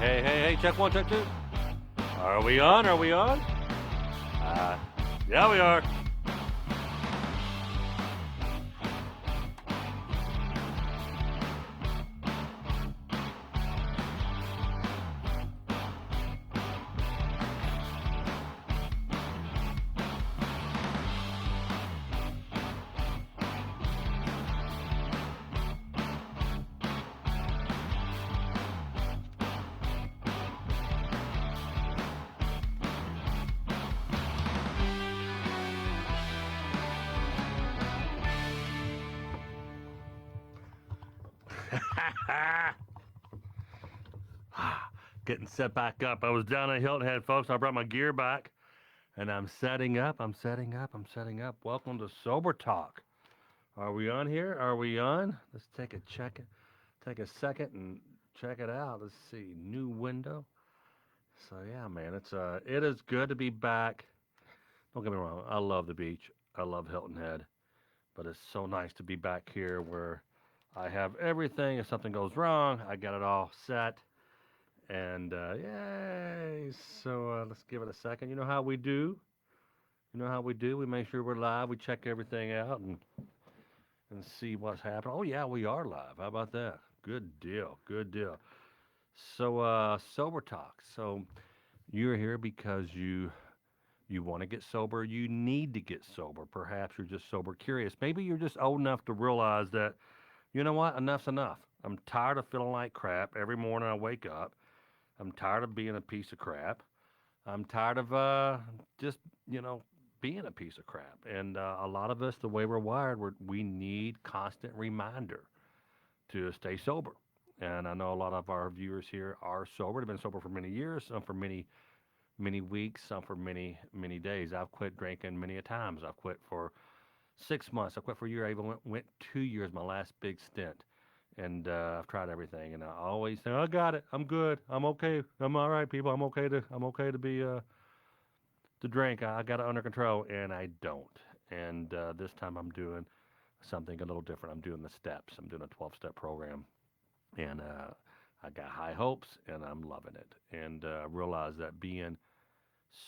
Hey, check one, check two. Are we on? Are we on? Yeah, we are. Getting set back up. I was down at Hilton Head, folks. I brought my gear back, and I'm setting up. I'm setting up. Welcome to Sober Talk. Are we on here? Are we on? Let's take a check. Take a second and check it out. Let's see. New window. So yeah, man, it is good to be back. Don't get me wrong. I love the beach. I love Hilton Head, but it's so nice to be back here where I have everything. If something goes wrong, I got it all set. And yay! So let's give it a second. You know how we do. You know how we do. We make sure we're live. We check everything out and see what's happening. Oh yeah, we are live. How about that? Good deal. Good deal. So sober talk. So you're here because you want to get sober. You need to get sober. Perhaps you're just sober curious. Maybe you're just old enough to realize that you know what? Enough's enough. I'm tired of feeling like crap every morning I wake up. I'm tired of being a piece of crap. I'm tired of just being a piece of crap. And a lot of us, the way we're wired, we need constant reminder to stay sober. And I know a lot of our viewers here are sober. They've been sober for many years, some for many weeks, some for many days. I've quit drinking many a times. I've quit for 6 months. I quit for a year. I even went 2 years, my last big stint. And I've tried everything, and I always say, "I got it. I'm good. I'm okay. I'm all right, people. I'm okay to be to drink. I got it under control." And I don't. And this time I'm doing something a little different. I'm doing the steps. I'm doing a 12-step program, and I got high hopes, and I'm loving it. And realize that being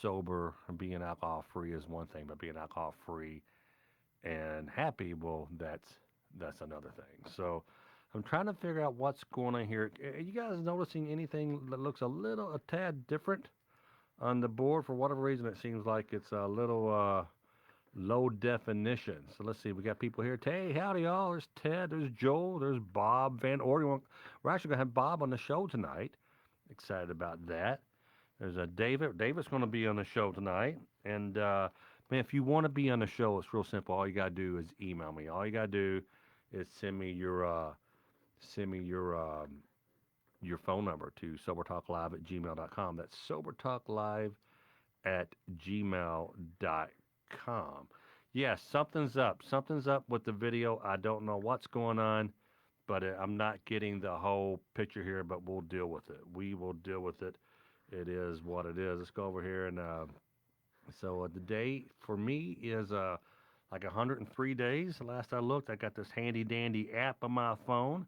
sober and being alcohol free is one thing, but being alcohol free and happy, well, that's another thing. So I'm trying to figure out what's going on here. Are you guys noticing anything that looks a tad different on the board? For whatever reason, it seems like it's a little low definition. So let's see. We got people here. Hey, howdy, y'all. There's Ted. There's Joel. There's Bob Van Orden. We're actually going to have Bob on the show tonight. Excited about that. There's a David. David's going to be on the show tonight. And man, if you want to be on the show, it's real simple. All you got to do is email me. All you got to do is send me your phone number to sobertalklive@gmail.com. That's sobertalklive@gmail.com. Yes, something's up. Something's up with the video. I don't know what's going on, but I'm not getting the whole picture here, but we'll deal with it. We will deal with it. It is what it is. Let's go over here. And so the day for me is like 103 days. Last I looked, I got this handy dandy app on my phone.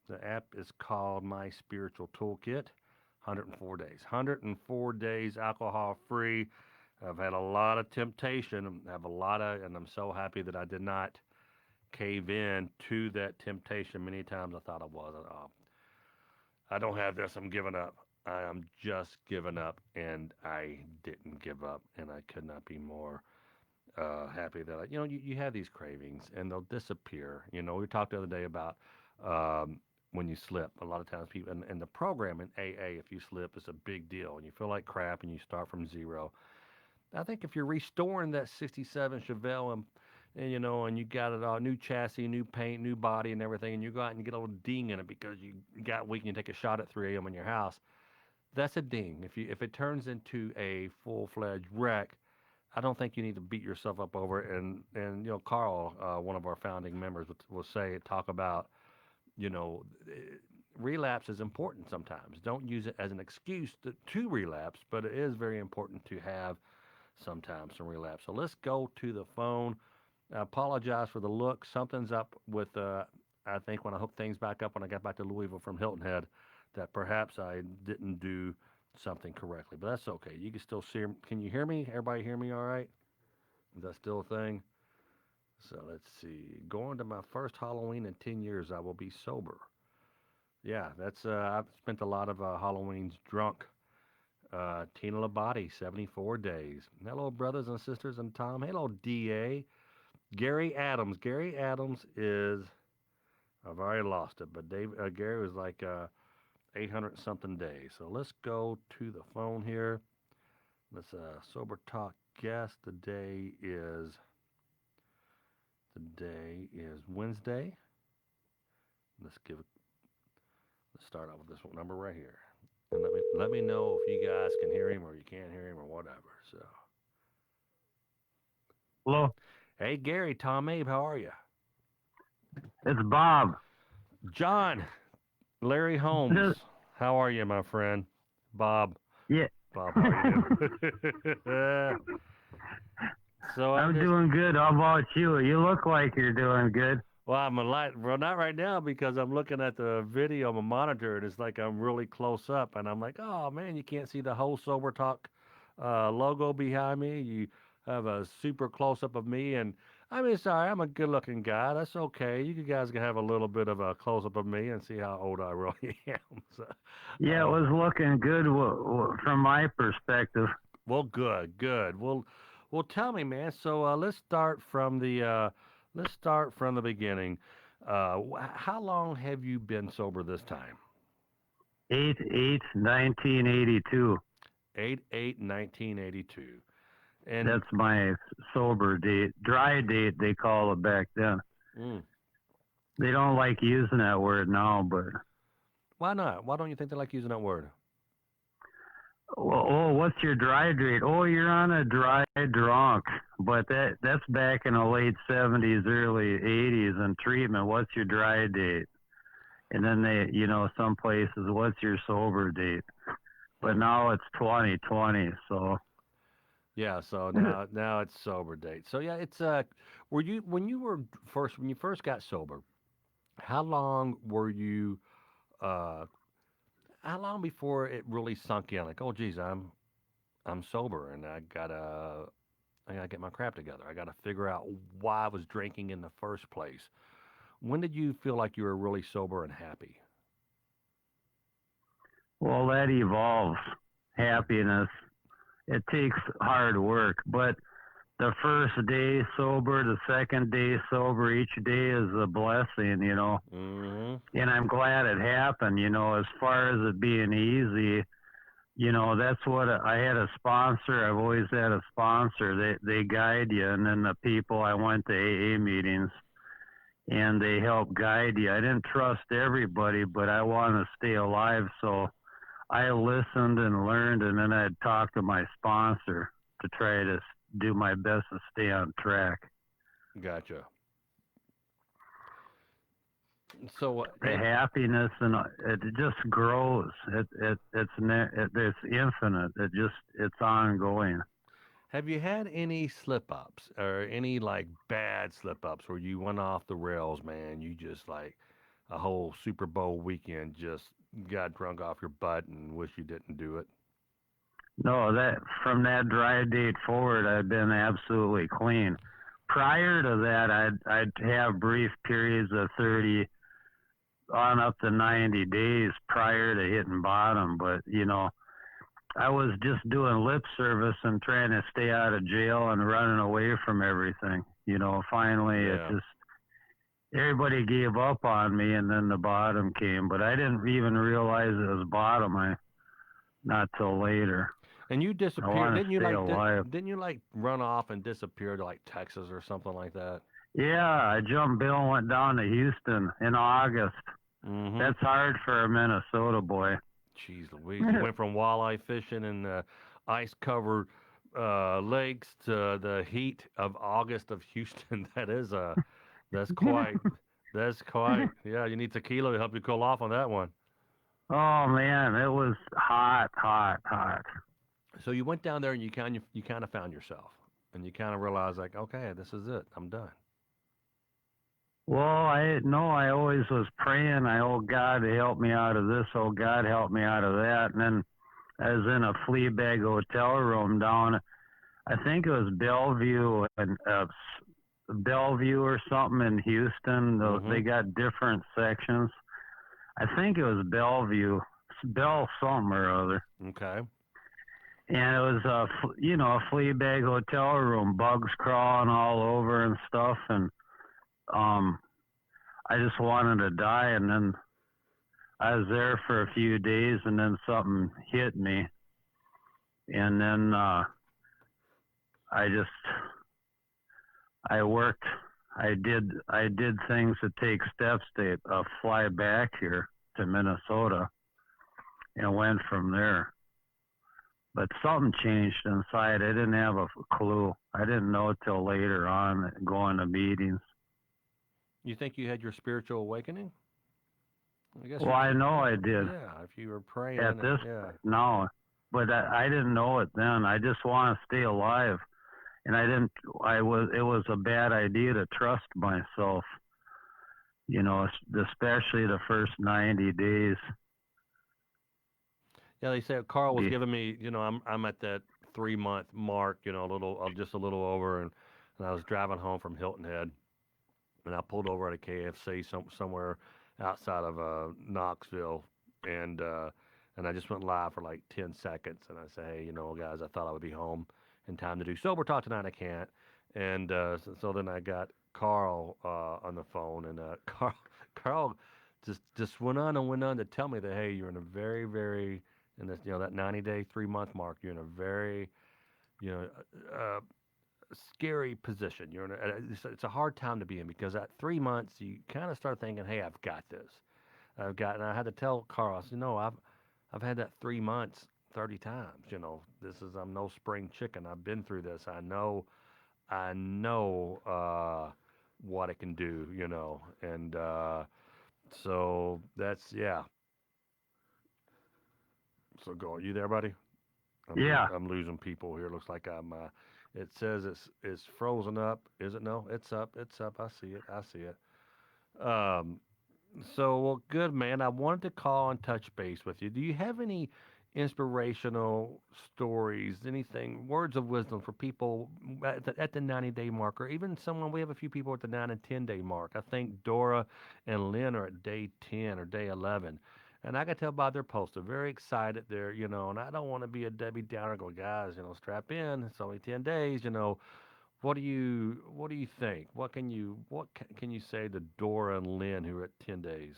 The app is called My Spiritual Toolkit. 104 days. 104 days alcohol free. I've had a lot of temptation. And I'm so happy that I did not cave in to that temptation. Many times I thought I was. I don't have this. I'm giving up. I am just giving up, and I didn't give up, and I could not be more happy that you have these cravings, and they'll disappear. We talked the other day about when you slip. A lot of times people in the program in AA, if you slip, it's a big deal, and you feel like crap, and you start from zero. I think if you're restoring that '67 Chevelle and you got it all, new chassis, new paint, new body, and everything, and you go out and you get a little ding in it because you got weak and you take a shot at 3 a.m. in your house. That's a ding. If it turns into a full-fledged wreck, I don't think you need to beat yourself up over it. And Carl, one of our founding members, will talk about you know relapse is important sometimes. Don't use it as an excuse to relapse, but it is very important to have sometimes some relapse. So let's go to the phone. I apologize for the look. Something's up with I think when I hooked things back up when I got back to Louisville from Hilton Head, that perhaps I didn't do something correctly. But that's okay. You can still see. Can you hear me? Everybody hear me all right? Is that still a thing? So let's see. Going to my first Halloween in 10 years, I will be sober. Yeah, that's I've spent a lot of Halloweens drunk. Tina Labate, 74 days. Hello, brothers and sisters, and Tom. Hello, DA. Gary Adams. Gary Adams is, I've already lost it, but Gary was like 800 something days. So let's go to the phone here. Let's sober talk guest. Today is Wednesday. Let's give it. Let's start out with this number right here, and let me know if you guys can hear him or you can't hear him or whatever. So, Hello, hey Gary, Tom Mabe, how are you? it's Bob. John, Larry Holmes, Just, how are you, my friend? Bob, yeah, Bob, how are you? So I'm I'm just doing good. How about you? You look like you're doing good. well, I'm a light. Well, not right now because I'm looking at the video on my monitor and it's like I'm really close up, and I'm like, oh man, you can't see the whole Sober Talk logo behind me. You have a super close up of me, and I mean, sorry, I'm a good-looking guy. That's okay. You guys can have a little bit of a close up of me and see how old I really am. So, Yeah, it uh, was looking good from my perspective. well, good, good. Well, tell me, man. So let's start from the beginning. How long have you been sober this time? 8 1982. 8/8/1982. And That's my sober date. Dry date, they call it back then. mm, They don't like using that word now, but why not? Why don't you think they like using that word? well, oh, what's your dry date? Oh, you're on a dry drunk. But that's back in the late 70s, early 80s in treatment. What's your dry date? And then some places, what's your sober date? But Hmm. now it's 2020, so Yeah. So now it's sober date. So yeah, it's were you when you first got sober? How long were you? Uh, how long before it really sunk in? Like, oh, geez, I'm sober and I gotta get my crap together. I gotta figure out why I was drinking in the first place. When did you feel like you were really sober and happy? well, that evolves. Happiness. It takes hard work, but the first day sober, the second day sober, each day is a blessing. Mm-hmm. And I'm glad it happened. As far as it being easy, that's what I had a sponsor. I've always had a sponsor. They guide you, and then the people I went to AA meetings, and they help guide you. I didn't trust everybody, but I want to stay alive, so I listened and learned, and then I'd talk to my sponsor to try to do my best to stay on track. Gotcha. So, The happiness and it just grows. It's infinite. It's ongoing. have you had any slip ups or any like bad slip ups where you went off the rails, man? You just like a whole Super Bowl weekend just got drunk off your butt and wish you didn't do it. No, that from that dry date forward, I've been absolutely clean. Prior to that, I'd have brief periods of 30 on up to 90 days prior to hitting bottom, but I was just doing lip service and trying to stay out of jail and running away from everything. Finally, it Yeah. just everybody gave up on me, and then the bottom came. But I didn't even realize it was bottom. Not till later. And you I disappeared. want to stay alive. Didn't you like run off and disappear to like Texas or something like that? Yeah, I jumped Bill and went down to Houston in August. Mm-hmm. That's hard for a Minnesota boy. Jeez Louise, you went from walleye fishing in the ice-covered lakes to the heat of August of Houston. That's quite, that's quite. Yeah, you need tequila to help you cool off on that one. Oh man, it was hot, hot, hot. So you went down there and you kind of found yourself, and you kind of realized like, okay, this is it. I'm done. Well, I always was praying. Oh God, help me out of this. Oh God, help me out of that. And then I was in a flea bag hotel room down. I think it was Bellevue and Bellevue or something in Houston. Mm-hmm. They got different sections. I think it was Bellevue, Bell something or other. Okay. And it was a flea bag hotel room, bugs crawling all over and stuff. And um, I just wanted to die. And then I was there for a few days, and then something hit me. And then I just I worked. I did things to take steps to fly back here to Minnesota, and went from there. But something changed inside. I didn't have a clue. I didn't know till later on, going to meetings. You think you had your spiritual awakening? I guess Well, I know I did yeah, if you were praying, at this yeah. now, but I didn't know it then. I just want to stay alive, and I didn't. I was. It was a bad idea to trust myself. Especially the first 90 days. Yeah, they said Carl was giving me, I'm at that 3 month mark, just a little over, and I was driving home from Hilton Head, and I pulled over at a KFC somewhere outside of Knoxville, and uh, and I just went live for like 10 seconds, and I said, hey, guys, I thought I would be home in time to do sober talk tonight. I can't, and so then I got Carl on the phone, and Carl just went on and went on to tell me that hey, you're in a very very in this that 90-day 3 month mark, you're in a very you know uh, scary position. You're in it's a hard time to be in because at 3 months you kind of start thinking, "Hey, I've got this. And I had to tell Carl, I said, "No, I've had that 3 months 30 times. I'm no spring chicken. I've been through this. I know what it can do. And so that's yeah. So go. Are you there, buddy? Yeah, I'm losing people here. Looks like I'm. It says it's frozen up. Is it? No, it's up. It's up. I see it. I see it. Um. So well, good man. I wanted to call and touch base with you. Do you have any inspirational stories? Anything? Words of wisdom for people at the 90-day mark, or even someone? We have a few people at the 9 and 10 day mark. I think Dora and Lynn are at day 10 or day 11. And I can tell by their posts, they're very excited. And I don't want to be a Debbie Downer. Go, guys, strap in. It's only 10 days. What do you think? What can you say to Dora and Lynn who are at 10 days?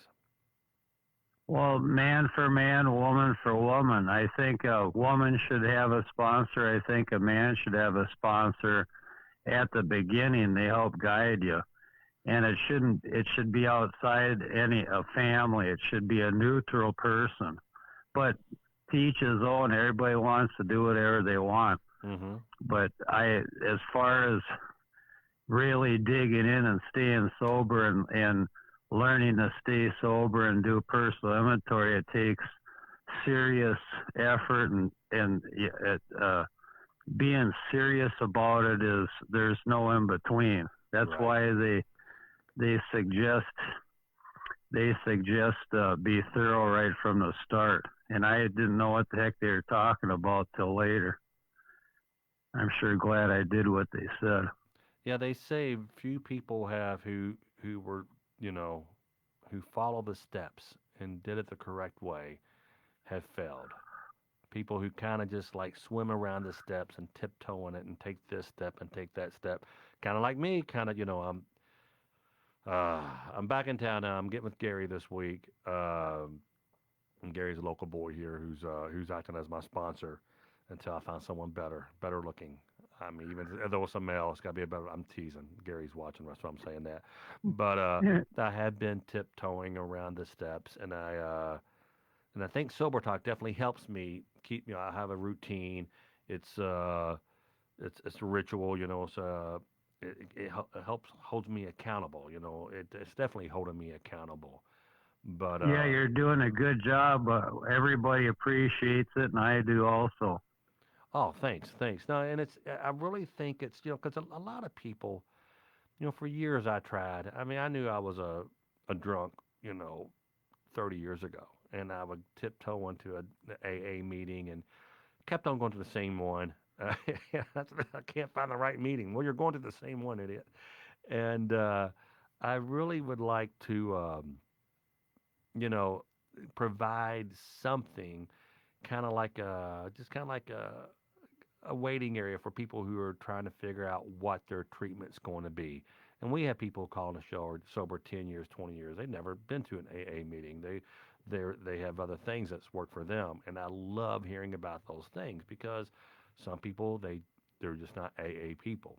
well, man for man, woman for woman. I think a woman should have a sponsor. I think a man should have a sponsor at the beginning. They help guide you. And it should be outside any a family. It should be a neutral person. But to each his own. Everybody wants to do whatever they want. Mm-hmm. But as far as really digging in and staying sober and learning to stay sober and do personal inventory, it takes serious effort and being serious about it is there's no in between. That's Right. why they suggest be thorough right from the start. And I didn't know what the heck they were talking about till later. I'm sure glad I did what they said. Yeah, they say few people have who were you know who follow the steps and did it the correct way have failed. People who kind of just like swim around the steps and tiptoe in it and take this step and take that step, kind of like me. Kind of, I'm back in town now. I'm getting with Gary this week. And Gary's a local boy here who's acting as my sponsor until I find someone better looking. I mean, even though it's a male, it's got to be a better. I'm teasing. Gary's watching, that's why I'm saying that. But Yeah, I have been tiptoeing around the steps, and I think sober talk definitely helps me keep. I have a routine. It's uh, it's a ritual. It helps holds me accountable. It's definitely holding me accountable. But yeah, you're doing a good job. Everybody appreciates it, and I do also. oh, thanks. No, and I really think it's because a lot of people For years I tried. I mean, I knew I was a drunk, you know, 30 years ago, and I would tiptoe into a AA meeting and kept on going to the same one. I can't find the right meeting. Well, you're going to the same one, idiot. And I really would like to, you know, provide something kind of like just kind of like a waiting area for people who are trying to figure out what their treatment's going to be. And we have people calling the show are sober 10 years, 20 years. They've never been to an AA meeting. They have other things that's worked for them. And I love hearing about those things because some people they're just not AA people.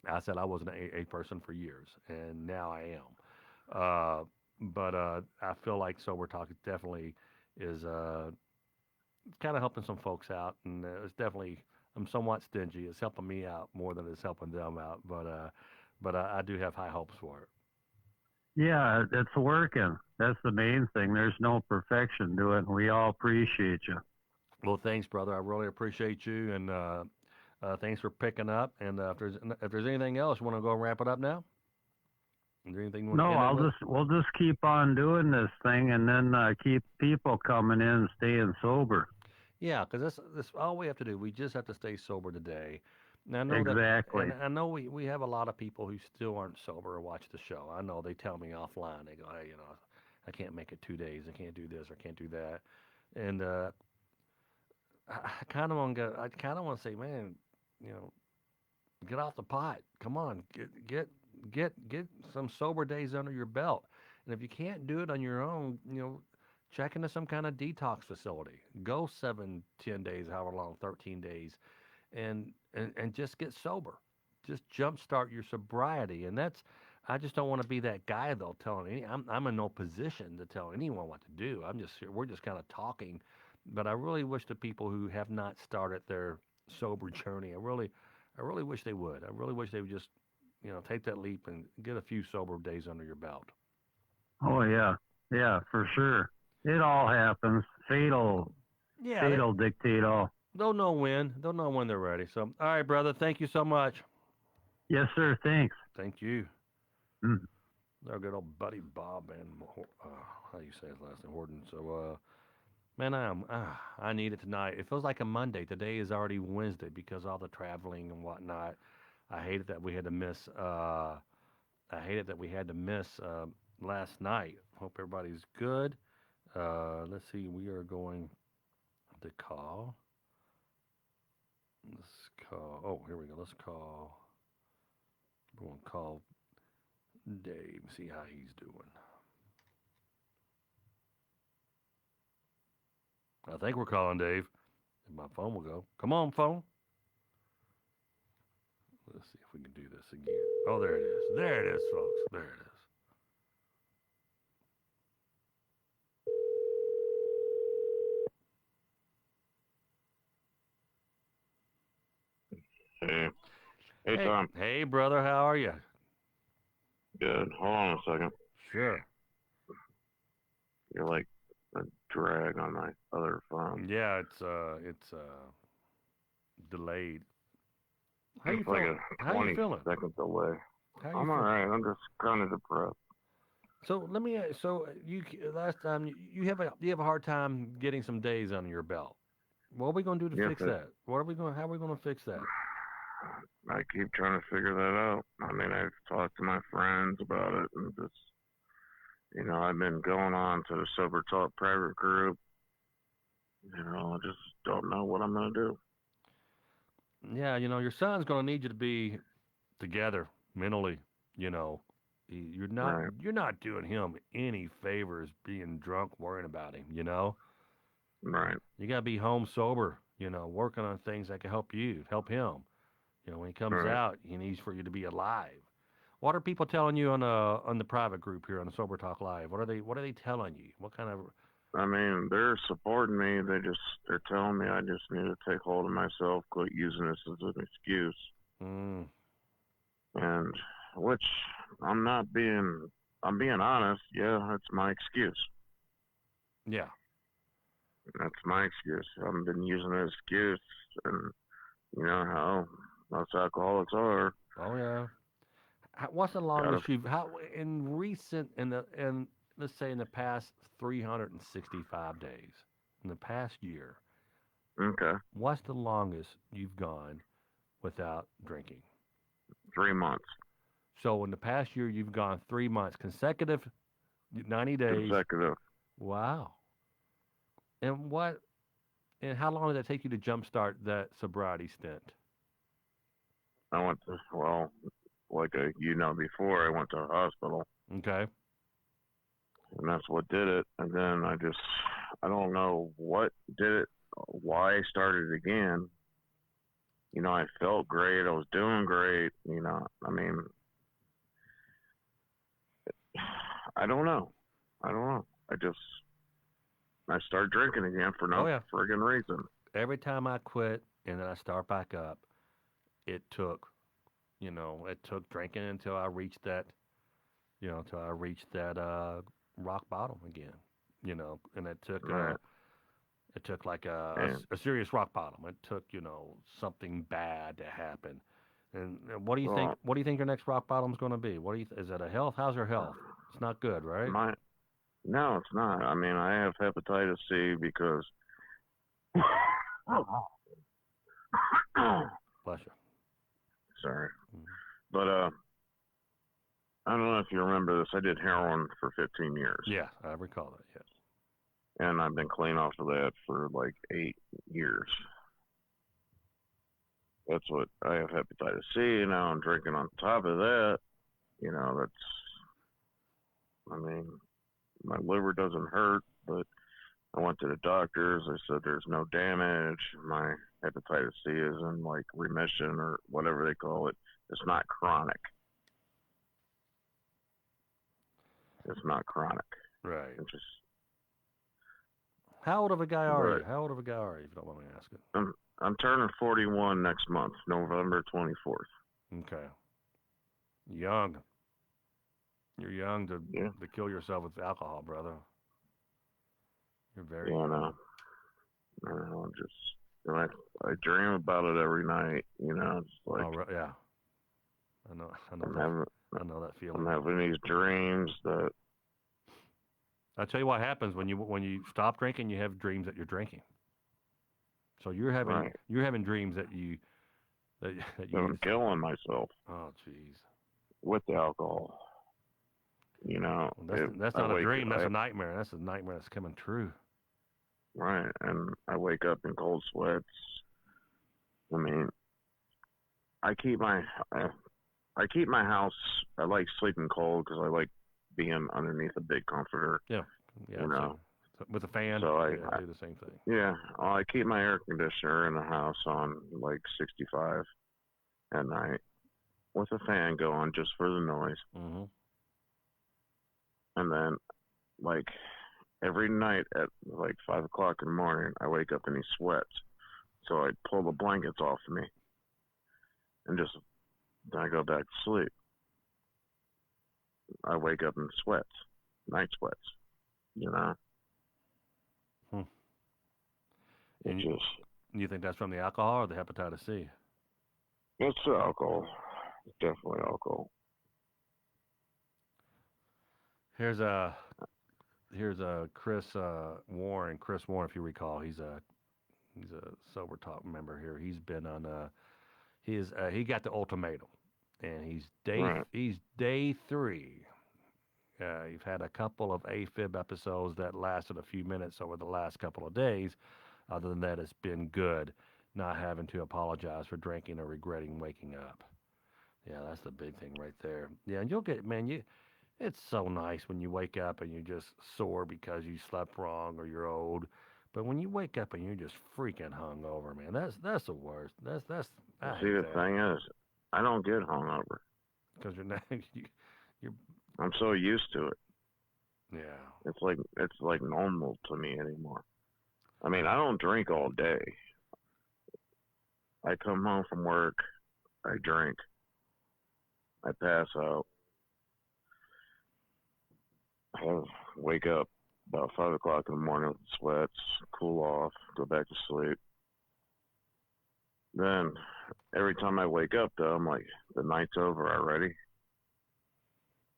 I said I was an AA person for years, and now I am. But I feel like sober talk definitely is kind of helping some folks out, and it's definitely I'm somewhat stingy. It's helping me out more than it's helping them out, but I do have high hopes for it. Yeah, it's working. That's the main thing. There's no perfection to it, and we all appreciate you. Well, thanks, brother. I really appreciate you, and thanks for picking up. And if there's anything else, you want to go and wrap it up now? Is there anything you want to No, end it I'll with? just we'll just keep on doing this thing, and then keep people coming in and staying sober. Yeah, because that's all we have to do. We just have to stay sober today. And I know that, Exactly. and I know we have a lot of people who still aren't sober or watch the show. I know they tell me offline. They go, hey, I can't make it 2 days. I can't do this or can't do that. And I kind of want to go. I kind of want to say, man, you know, get off the pot. Come on, get some sober days under your belt. And if you can't do it on your own, check into some kind of detox facility. Go 7, 10 days, however long, 13 days, and just get sober. Just jumpstart your sobriety. And that's I just don't want to be that guy though telling I'm in no position to tell anyone what to do. We're just kind of talking. But I really wish the people who have not started their sober journey, I really wish they would. I really wish they would just, take that leap and get a few sober days under your belt. Oh yeah, yeah, for sure. It all happens. Yeah, Fatal dictate all. they'll know when. They'll know when they're ready. So, all right, brother. Thank you so much. Yes, sir. Thanks. Thank you. Mm. Our good old buddy Bob and how do you say his last name, Horton. So, man, I need it tonight. It feels like a Monday. Today is already Wednesday because all the traveling and whatnot. I hated that we had to miss. I hated that we had to miss last night. Hope everybody's good. Let's see. We are going to call. Let's call. Oh, here we go. Let's call. We're going to call Dave. See how he's doing. I think we're calling Dave. And my phone will go. Come on, phone. Let's see if we can do this again. Oh, there it is. There it is, folks. There it is. Hey, hey, Hey, Tom. hey, brother. How are you? Good. Hold on a second. Sure. You're like a drag on my other phone. Yeah, it's delayed. How you It's like feeling? a How you 20 feeling? second delay. How you I'm all feeling? right. I'm just kind of depressed. So let me. So you last time you have a hard time getting some days under your belt. What are we gonna do to Yes, fix that? What are we going? How are we gonna fix that? I keep trying to figure that out. I mean, I've talked to my friends about it, and just, I've been going on to the Sober Talk private group. I just don't know what I'm going to do. Yeah, your son's gonna need you to be together mentally. You know, you're not Right, you're not doing him any favors being drunk, worrying about him. right, You gotta be home sober. Working on things that can help you, help him. When he comes right. out, he needs for you to be alive. What are people telling you on the private group here on the Sober Talk Live? What are they telling you? What kind of I mean, they're supporting me. They're telling me I just need to take hold of myself, quit using this as an excuse, mm, and which I'm not being. I'm being honest. Yeah, that's my excuse. yeah. That's my excuse. I've been using an excuse, and you know how most alcoholics are. Oh yeah. what's the longest in let's say in the past 365 days, in the past year, Okay. what's the longest you've gone without drinking? 3 months So in the past year, you've gone 3 months consecutive, 90 days. consecutive. Wow. And what? And how long did it take you to jumpstart that sobriety stint? I went to, well, before I went to the hospital, Okay. and that's what did it. And then I don't know what did it, why I started again. I felt great. I was doing great. I mean, I don't know. I started drinking again for no friggin' reason. Every time I quit and then I start back up, it took drinking until I reached that, rock bottom again, and it took, Right. it took like And, a serious rock bottom. It took, something bad to happen. And what do you think? well, What do you think your next rock bottom is going to be? What do you? Is it a health? How's your health? It's not good, right? no, it's not. I mean, I have hepatitis C because Bless you. sorry. Mhm. But I don't know if you remember this. I did heroin for 15 years. Yeah, I recall that. Yes. And I've been clean off of that for like 8 years. That's what I have hepatitis C. Now I'm drinking on top of that. I mean, my liver doesn't hurt, but I went to the doctors. They said there's no damage. My hepatitis C is in like remission or whatever they call it. It's not chronic. It's not chronic. Right. It's just. How old of a guy are Right. you? How old of a guy are you, if you don't mind me asking? I'm turning 41 next month, November 24th. Okay. Young. You're young to kill yourself with alcohol, brother. You're very Yeah, young. I know. I dream about it every night. It's like Yeah. I know I'm that. having, I know that I'm feeling. having these dreams that. I tell you what happens when you stop drinking, you have dreams that you're drinking. So you're having dreams that you that I'm killing myself. Oh, jeez. With the alcohol. Well, that's not a dream. That's a nightmare. That's a nightmare that's coming true. Right, and I wake up in cold sweats. I mean, I keep my house. I like sleeping cold because I like being underneath a big comforter. Yeah. So with a fan. So I do the same thing. Yeah, well, I keep my air conditioner in the house on like 65 at night with a fan going just for the noise. Mm-hmm. And then, like, every night at like 5 o'clock in the morning, I wake up in these sweats. So I pull the blankets off of me and then I go back to sleep. I wake up in sweats, night sweats, And you think that's from the alcohol or the hepatitis C? It's alcohol. It's definitely alcohol. Here's a Chris Warren. Chris Warren, if you recall, he's a Sober Talk member here. He's been on he got the ultimatum, and he's day 3. You've had a couple of AFib episodes that lasted a few minutes over the last couple of days. Other than that, it's been good, not having to apologize for drinking or regretting waking up. Yeah, that's the big thing right there. Yeah, and you'll get, man, it's so nice when you wake up and you're just sore because you slept wrong or you're old. But when you wake up and you're just freaking hungover, man, that's the worst. I See, hate the that. thing is, I don't get hungover. Because you're not, you're. I'm so used to it. Yeah. It's like normal to me anymore. I mean, I don't drink all day. I come home from work, I drink, I pass out, wake up about 5 o'clock in the morning with sweats, cool off, go back to sleep. Then every time I wake up, though, I'm like, the night's over already.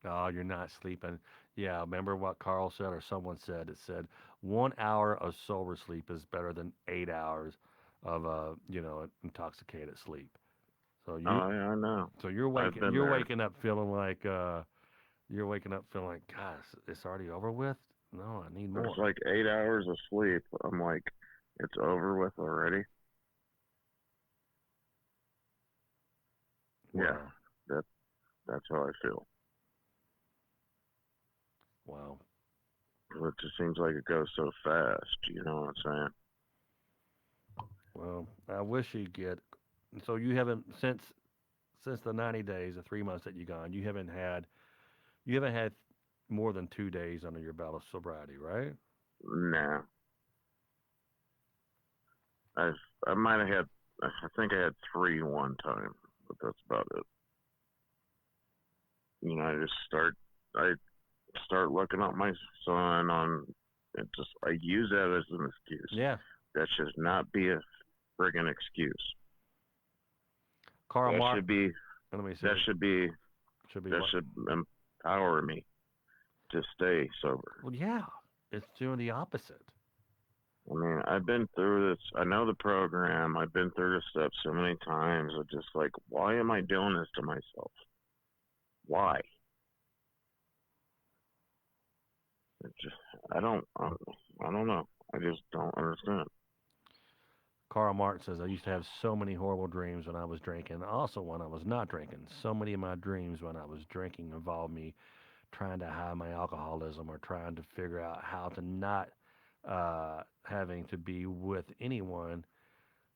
Oh, you're not sleeping. Yeah, remember what Carl said or someone said? It said 1 hour of sober sleep is better than 8 hours of intoxicated sleep. So Oh, yeah, I know. so you're I've waking been you're there. waking up feeling like gosh, it's already over with. No, I need It's more. like 8 hours of sleep. I'm like, it's over with already. Yeah, Wow, that that's how I feel. wow. It just seems like it goes so fast. You know what I'm saying? Well, I wish you'd get. So you haven't since the 90 days, the 3 months that you gone, you haven't had more than 2 days under your belt of sobriety, right? Nah, I've I might have had. I think I had three one time, but that's about it. You know, I start looking up my son on. It just I use that as an excuse. Yeah. That should not be a friggin' excuse. Karl That Marx. should be Let me see. that should be Should be that what? should empower me to stay sober. Well, yeah. It's doing the opposite. I mean, I've been through this. I know the program. I've been through the steps so many times. I'm just like, why am I doing this to myself? Why? It just, I don't know. I just don't understand. Karl Marx says, I used to have so many horrible dreams when I was drinking. Also, when I was not drinking. So many of my dreams when I was drinking involved me trying to hide my alcoholism or trying to figure out how to not having to be with anyone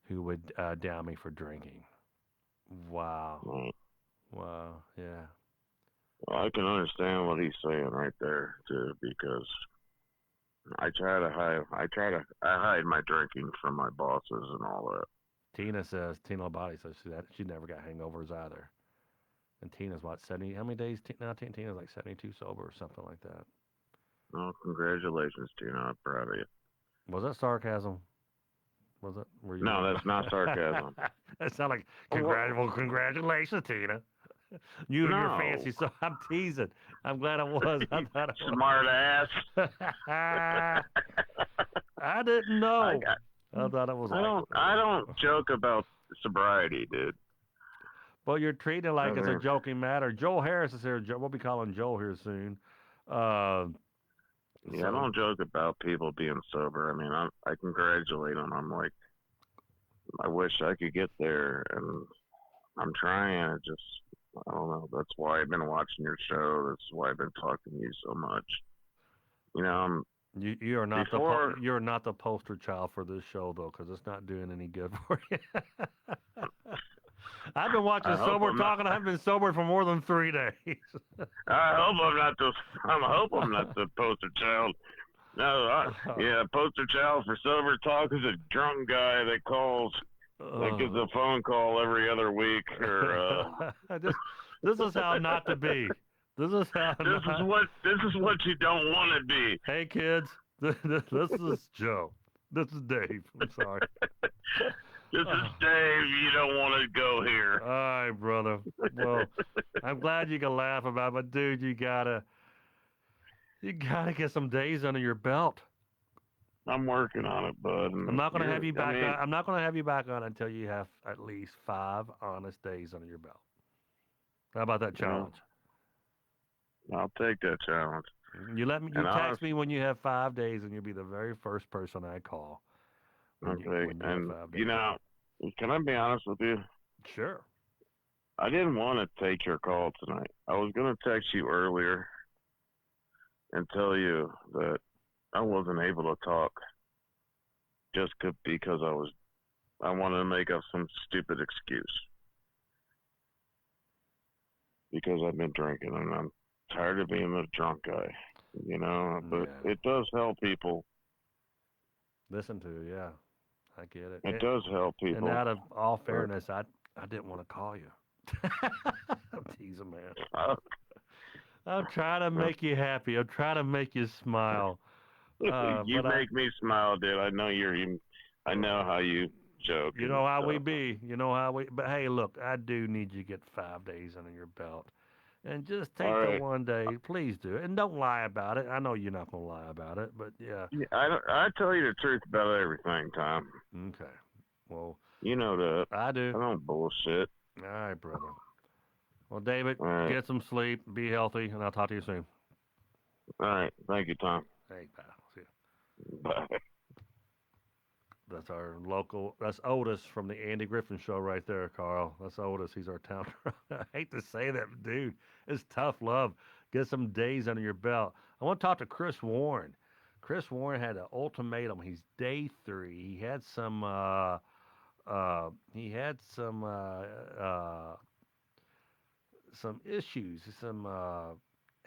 who would down me for drinking. Wow. Right. Wow. Yeah. Well, I can understand what he's saying right there too, because I hide my drinking from my bosses and all that. Tina Body says she never got hangovers either. And Tina's what, 70? How many days now? Tina's like 72 sober or something like that. Oh, congratulations, Tina. I'm proud of you. Was that sarcasm? Was it? Were you? No, that's not sarcasm. That sounded like What? congratulations, Tina. You and your No. fancy. So I'm teasing. I'm glad I was. I You thought I smart ass. was. I didn't I know. got. I thought it was I like. don't. I don't joke about sobriety, dude. Well, you're treating it I like it's a mean, joking matter. Joel Harris is here. We'll be calling Joel here soon. Uh, yeah, I so don't joke about people being sober. I mean, I congratulate them. I'm like, I wish I could get there, and I'm trying. It just, I don't know. That's why I've been watching your show. That's why I've been talking to you so much. You know, you're not before. you're not the poster child for this show though, because it's not doing any good for you. I've been watching I hope Sober I'm not. Talk, and I've been sober for more than 3 days. I hope I'm not the. I hope I'm not the poster child. No, yeah, poster child for sober talk is a drunk guy that calls, that gets a phone call every other week, or this, this is how not to be. This is how not. this is what you don't want to be. Hey kids, this is Joe. This is Dave. I'm sorry. This is Dave. You don't want to go here. All right, brother. Well, I'm glad you can laugh about it, but dude, you gotta get some days under your belt. I'm working on it, bud. I'm And not gonna have you I back mean, on. I'm not gonna have you back on until you have at least 5 honest days under your belt. How about that challenge? I'll take that challenge. You let me. You And text me when you have 5 days, and you'll be the very first person I call. okay, When you have and 5 days. can I be honest with you? Sure. I didn't want to take your call tonight. I was gonna text you earlier and tell you that I wasn't able to talk just because I wanted to make up some stupid excuse because I've been drinking and I'm tired of being the drunk guy, you know. But Yeah. it does help people. Listen to you, yeah. I get it. It does help And people. out of all fairness, I didn't want to call you. I'm teasing, man. Uh, I'm trying to make you happy. I'm trying to make you smile. you But make me smile, dude. I know I know how you joke. you and know how we stuff. be. You know how we. But hey, look, I do need you to get 5 days under your belt. And just take All the right. one day. Please do. And don't lie about it. I know you're not going to lie about it, but yeah. Yeah, I tell you the truth about everything, Tom. Okay. Well, You know that. I do. I don't bullshit. All right, brother. Well, David, All right. get some sleep, be healthy, and I'll talk to you soon. All right. Thank you, Tom. Hey, pal. See ya. Bye. That's our local. That's Otis from the Andy Griffin Show right there, Carl. That's Otis. He's our town. I hate to say that, dude. It's tough love. Get some days under your belt. I want to talk to Chris Warren. Chris Warren had an ultimatum. He's day 3. He had some. He had some issues, some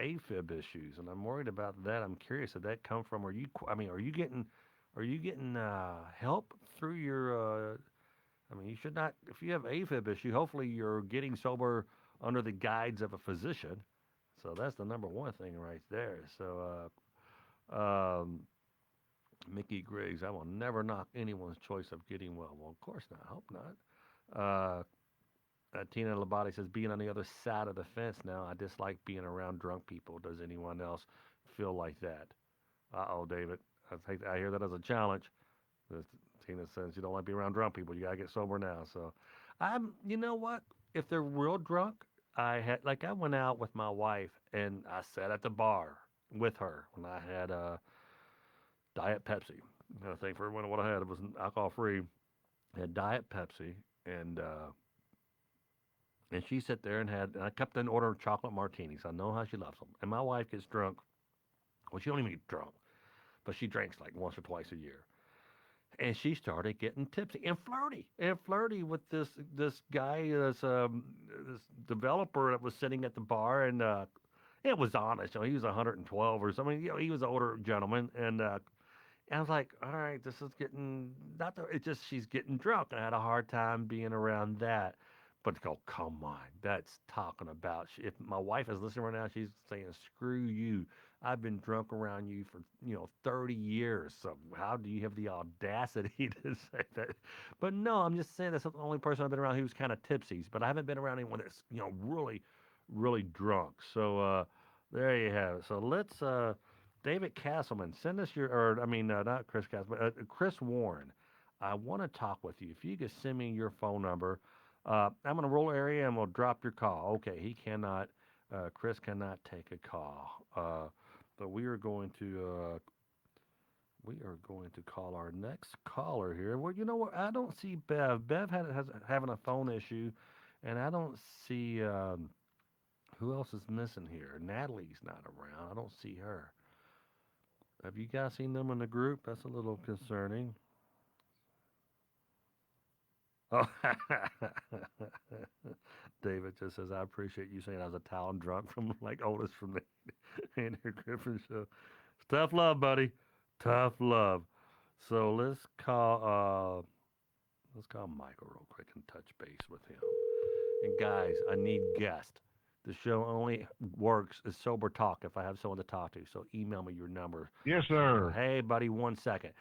AFib issues, and I'm worried about that. I'm curious, did that come from? I mean, are you getting help through your? I mean, you should not. If you have AFib issue, hopefully you're getting sober under the guides of a physician. So that's the number one thing right there. So, Mickey Griggs, I will never knock anyone's choice of getting well. Well, of course not. I hope not. Tina Labate says, being on the other side of the fence now, I dislike being around drunk people. Does anyone else feel like that? Uh-oh, David. I hear that as a challenge. Tina says, you don't like being around drunk people. You got to get sober now. So, you know what? If they're real drunk, I went out with my wife and I sat at the bar with her when I had Diet Pepsi. I think for everyone what I had, it was alcohol free. I had Diet Pepsi and she sat there and I kept on ordering chocolate martinis. I know how she loves them. And my wife gets drunk. Well, she don't even get drunk, but she drinks like once or twice a year. And she started getting tipsy and flirty with this guy, this developer that was sitting at the bar, and it was honest. You know, he was 112 or something. You know, he was an older gentleman, and I was like, all right, this is getting not. It's just she's getting drunk. I had a hard time being around that. But go, come on, that's talking about. If my wife is listening right now, she's saying, "Screw you! I've been drunk around you for 30 years. So how do you have the audacity to say that?" But no, I'm just saying that's the only person I've been around who's kind of tipsy. But I haven't been around anyone that's really, really drunk. So there you have it. So let's David Castleman, send us not Chris Castleman, Chris Warren. I want to talk with you. If you could send me your phone number. I'm in a rural area and we'll drop your call. Okay, he cannot, Chris cannot take a call. But we are going to call our next caller here. Well, you know what? I don't see Bev. Bev has having a phone issue, and I don't see who else is missing here. Natalie's not around. I don't see her. Have you guys seen them in the group? That's a little concerning. Oh, David just says, I appreciate you saying I was a talent drunk from like Otis from the Andy Griffin Show. It's tough love, buddy. Tough love. So let's call Michael real quick and touch base with him. And guys, I need guests. The show only works as sober talk if I have someone to talk to. So email me your number. Yes, sir. Hey, buddy, 1 second.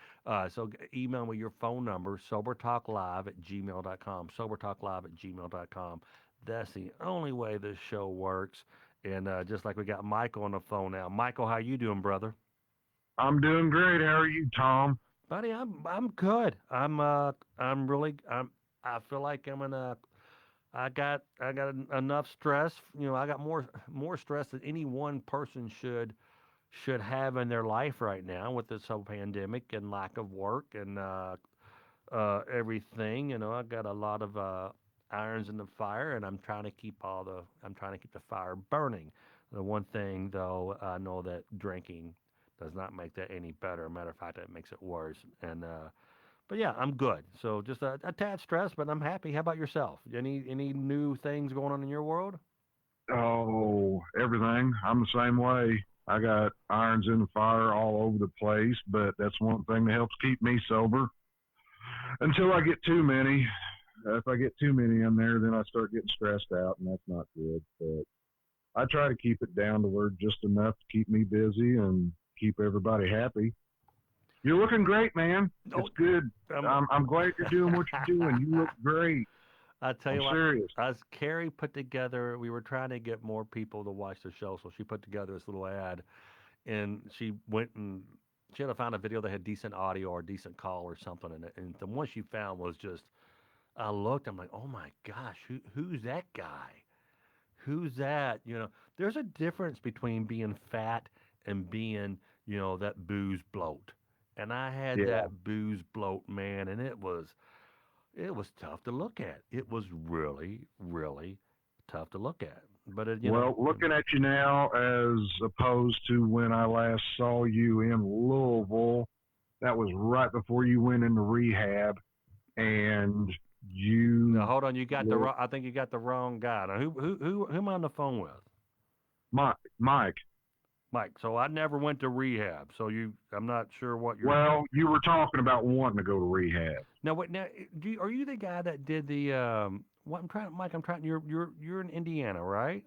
Email me your phone number, sobertalklive@gmail.com, sobertalklive@gmail.com. That's the only way this show works. And just like we got Michael on the phone now. Michael, how you doing, brother? I'm doing great. How are you, Tom? Buddy, I'm good. I feel like I got enough stress. I got more stress than any one person should have in their life right now with this whole pandemic and lack of work and everything. I got a lot of irons in the fire, and I'm trying to keep the fire burning. The one thing though, I know that drinking does not make that any better. Matter of fact, it makes it worse. And but yeah, I'm good. So just a tad stressed, but I'm happy. How about yourself? Any new things going on in your world? Oh, everything. I'm the same way. I got irons in the fire all over the place, but that's one thing that helps keep me sober until I get too many. If I get too many in there, then I start getting stressed out, and that's not good. But I try to keep it down to where just enough to keep me busy and keep everybody happy. You're looking great, man. It's good. I'm glad you're doing what you're doing. You look great. I tell I'm you what, serious. as Carrie put together, we were trying to get more people to watch the show, so she put together this little ad, and she went and she had to find a video that had decent audio or decent call or something, and the one she found was just. I looked, I'm like, oh my gosh, who's that guy? Who's that? There's a difference between being fat and being, that booze bloat. And I had Yeah. that booze bloat, man, and it was tough to look at. It was really, really tough to look at. But Well, looking at you now as opposed to when I last saw you in Louisville, that was right before you went into rehab, and now you hold on, you got the look, wrong. I think you got the wrong guy. Now, who am I on the phone with? Mike. Mike. So I never went to rehab. So I'm not sure what you're. Well, you were talking about wanting to go to rehab. Now, wait. Now, are you the guy that did the? What I'm trying, Mike. I'm trying. You're in Indiana, right?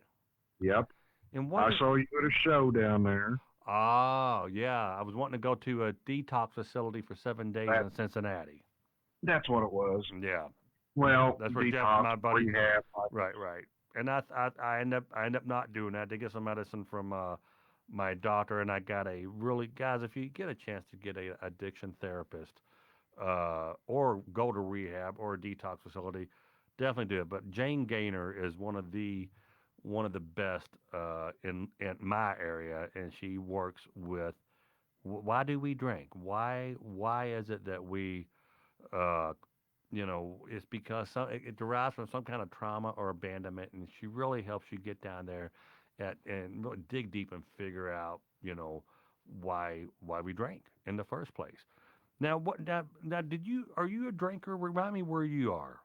Yep. And I saw you at a show down there. Oh, yeah. I was wanting to go to a detox facility for 7 days That, in Cincinnati. that's what it was. Yeah. Well, That's where Jeff, detox, my buddy. rehab. Right. And I end up not doing that to get some medicine from my doctor, and I got a really guys. If you get a chance to get a addiction therapist, or go to rehab or a detox facility, definitely do it. But Jane Gaynor is one of the best in my area, and she works with. Why do we drink? Why is it that we, it's because it derives from some kind of trauma or abandonment, and she really helps you get down there, and really dig deep and figure out, why we drank in the first place. Now, now are you a drinker? Remind me where you are.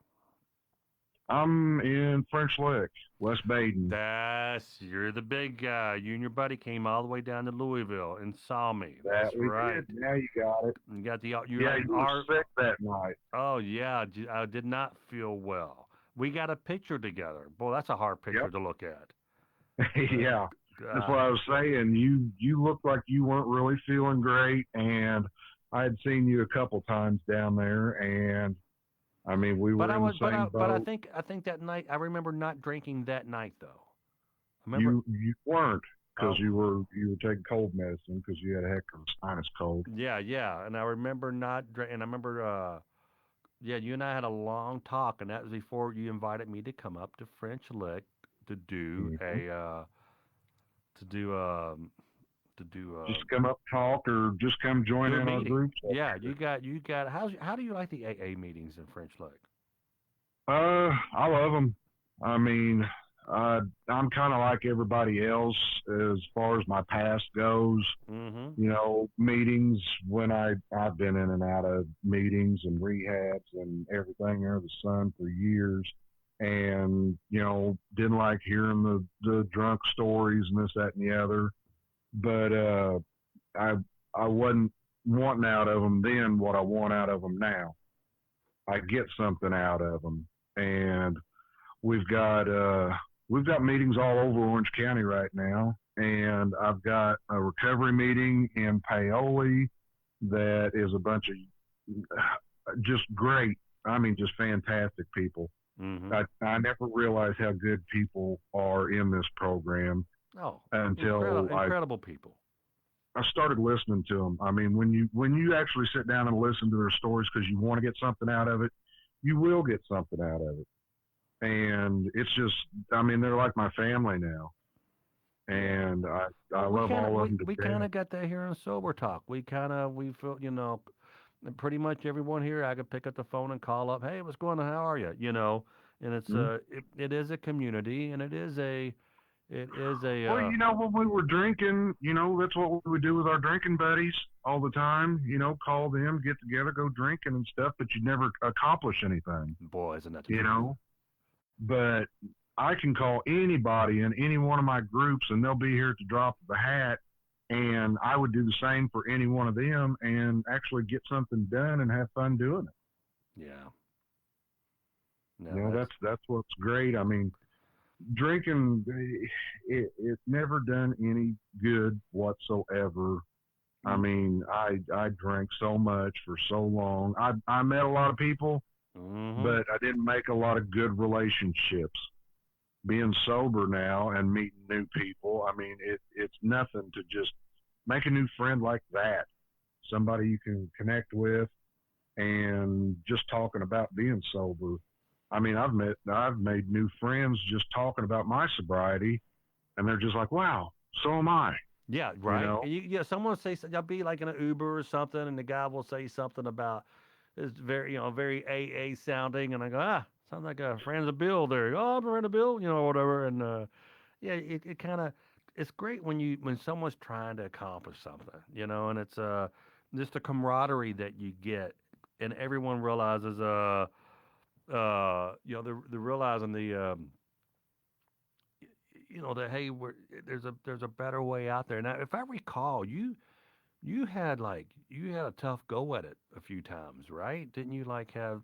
I'm in French Lick, West Baden. You're the big guy. You and your buddy came all the way down to Louisville and saw me. That's we right. did. Now you got it. You got you were sick that night. Oh yeah, I did not feel well. We got a picture together. Boy, that's a hard picture to look at. Yeah, that's what I was saying. You looked like you weren't really feeling great, and I had seen you a couple times down there, and I mean we were in the same boat. But I think that night I remember not drinking that night though. You weren't, because you were taking cold medicine because you had a heck of a sinus cold. Yeah, and I remember not drinking. And I remember, you and I had a long talk, and that was before you invited me to come up to French Lick to do just come up talk, or just come join in our group. Yeah, you got. How do you like the AA meetings in French Lick? I love them. I mean, I'm kind of like everybody else as far as my past goes. Mm-hmm. Meetings, when I've been in and out of meetings and rehabs and everything under the sun for years, and didn't like hearing the drunk stories and this, that, and the other. But I wasn't wanting out of them then what I want out of them now. I get something out of them, and we've got meetings all over Orange County right now, and I've got a recovery meeting in Paoli that is a bunch of just great, I mean, just fantastic people. Mm-hmm. I never realized how good people are in this program. Oh, until incredible people. I started listening to them. I mean, when you actually sit down and listen to their stories because you want to get something out of it, you will get something out of it. And it's just, I mean, they're like my family now. And I love all of them. We kind of got that here on Sober Talk. We feel, pretty much everyone here, I could pick up the phone and call up, hey, what's going on? How are you? And it's it is a community, and it is a well, when we were drinking, that's what we would do with our drinking buddies all the time. Call them, get together, go drinking and stuff, but you'd never accomplish anything. Boy, isn't that But I can call anybody in any one of my groups, and they'll be here at the drop of a hat, and I would do the same for any one of them and actually get something done and have fun doing it. Yeah. No, that's what's great. I mean, drinking, it's never done any good whatsoever. I mean, I drank so much for so long. I met a lot of people Mm-hmm. but I didn't make a lot of good relationships. Being sober now and meeting new people, I mean, it's nothing to just make a new friend like that. Somebody you can connect with, and just talking about being sober. I mean, I've made new friends just talking about my sobriety, and they're just like, "Wow, so am I." Yeah, You right. know? And yeah, someone will say, I'll be like in an Uber or something, and the guy will say something about it's very, very AA sounding, and I go, sounds like a friend's a Bill there. Oh, I'm a friend of Bill, or whatever. And yeah, it kind of, it's great when someone's trying to accomplish something, and it's just the camaraderie that you get, and everyone realizes, they're realizing that hey, there's a better way out there. Now, if I recall, you had a tough go at it a few times, right? Didn't you like have?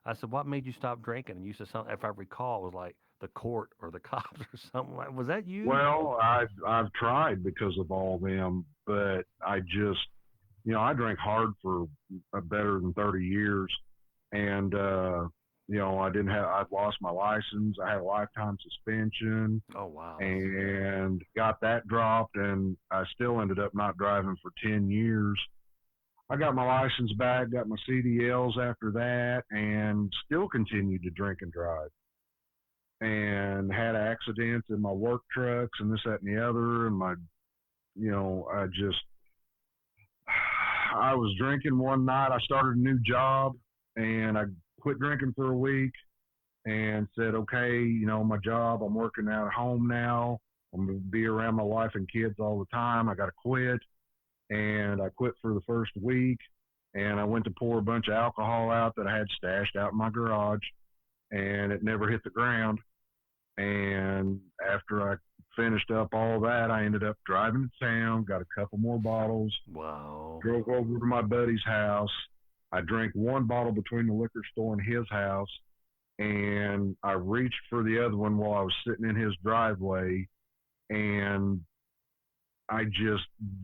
I said, what made you stop drinking? And you said something. If I recall, it was like the court or the cops or something. Like, was that you? Well, I've tried because of all them, but I just, I drank hard for better than 30 years, and I didn't have. I'd lost my license. I had a lifetime suspension, Oh wow. and got that dropped, and I still ended up not driving for 10 years. I got my license back, got my CDLs after that, and still continued to drink and drive. And had accidents in my work trucks and this, that, and the other. And I was drinking one night. I started a new job, and I quit drinking for a week and said, okay, my job, I'm working out at home now. I'm going to be around my wife and kids all the time. I got to quit. And I quit for the first week, and I went to pour a bunch of alcohol out that I had stashed out in my garage, and it never hit the ground. And after I finished up all that, I ended up driving to town, got a couple more bottles, Wow. drove over to my buddy's house. I drank one bottle between the liquor store and his house, and I reached for the other one while I was sitting in his driveway. And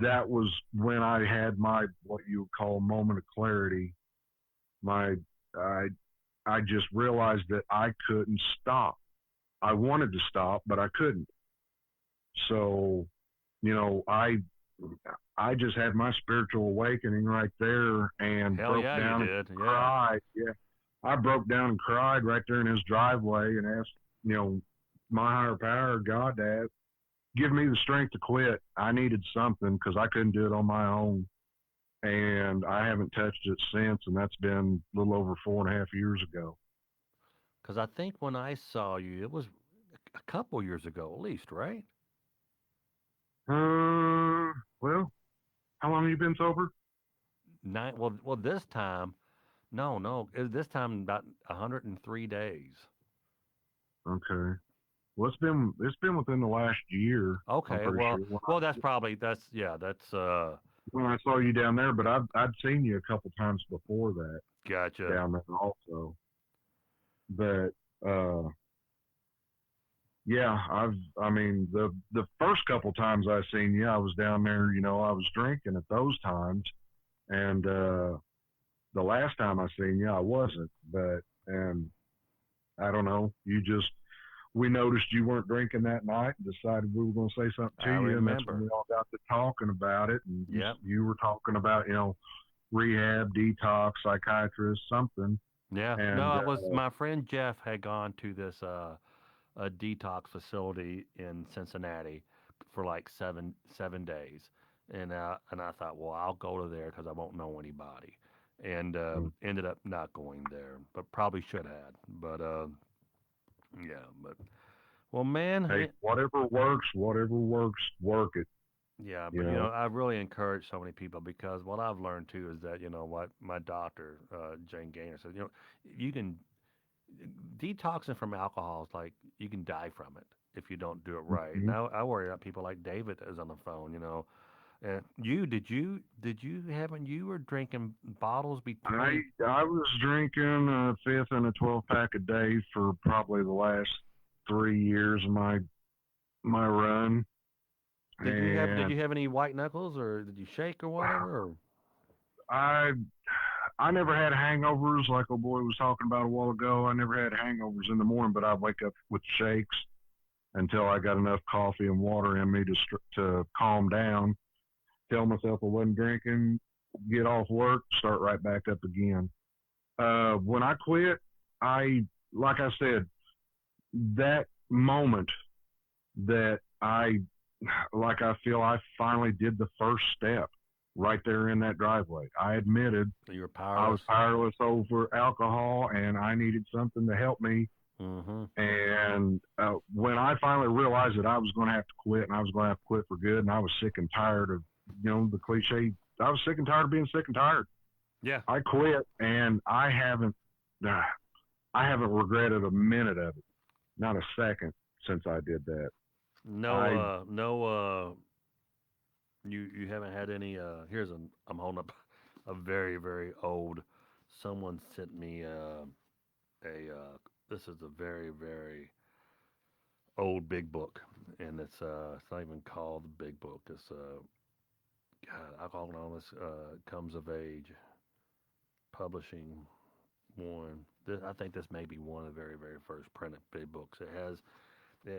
that was when I had my, what you would call, moment of clarity. I just realized that I couldn't stop. I wanted to stop, but I couldn't. So, I just had my spiritual awakening right there, and Hell broke yeah, down you did. and Yeah. cried. Yeah, I broke down and cried right there in his driveway, and asked, my higher power, God, to give me the strength to quit. I needed something because I couldn't do it on my own, and I haven't touched it since. And that's been a little over 4.5 years ago. Because I think when I saw you, it was a couple years ago at least, right? Well, how long have you been sober? Well, this time, no, this time about 103 days. Okay. Well, it's been within the last year. I'm Okay, pretty well, sure that's when I saw you down there, but I'd seen you a couple times before that gotcha. down there also. But yeah, I mean, the first couple times I seen you, I was down there. I was drinking at those times, and the last time I seen you, I wasn't. And I don't know, we noticed you weren't drinking that night, and decided we were going to say something to I you, and that's when remember. we all got to talking about it. And Yep. you were talking about, rehab, detox, psychiatrist, something. Yeah. And No, I was my friend Jeff had gone to this a detox facility in Cincinnati for like 7 days, and I thought, well, I'll go to there because I won't know anybody, and ended up not going there, but probably should have. But yeah, but well, man, hey, whatever works, work it. yeah, You but know, I really encourage so many people because what I've learned too is that what my doctor Jane Gaynor said, you can detoxing from alcohol is like you can die from it if you don't do it right. Mhm. Now I worry about people like David is on the phone, And you haven't you were drinking bottles between I was drinking a fifth and a 12 pack a day for probably the last 3 years of my run. did And you have any white knuckles or did you shake or whatever or I I never had hangovers like old boy was talking about a while ago. I never had hangovers in the morning, but I'd wake up with shakes until I got enough coffee and water in me to calm down. Tell myself I wasn't drinking, get off work, start right back up again. When I quit, like I said, that moment that I feel I finally did the first step right there in that driveway. I admitted You were I was powerless. powerless over alcohol and I needed something to help me. Mm-hmm. And when I finally realized that I was going to have to quit and I was going to have to quit for good, and I was sick and tired of, the cliche, I was sick and tired of being sick and tired. Yeah. I quit, and I haven't regretted a minute of it, not a second since I did that. You haven't had any. I'm holding up a very very old. Someone sent me this is a very very old big book, and it's not even called the big book. It's God, Alcohol Anonymous comes of age publishing one. I think this may be one of the very very first printed big books. It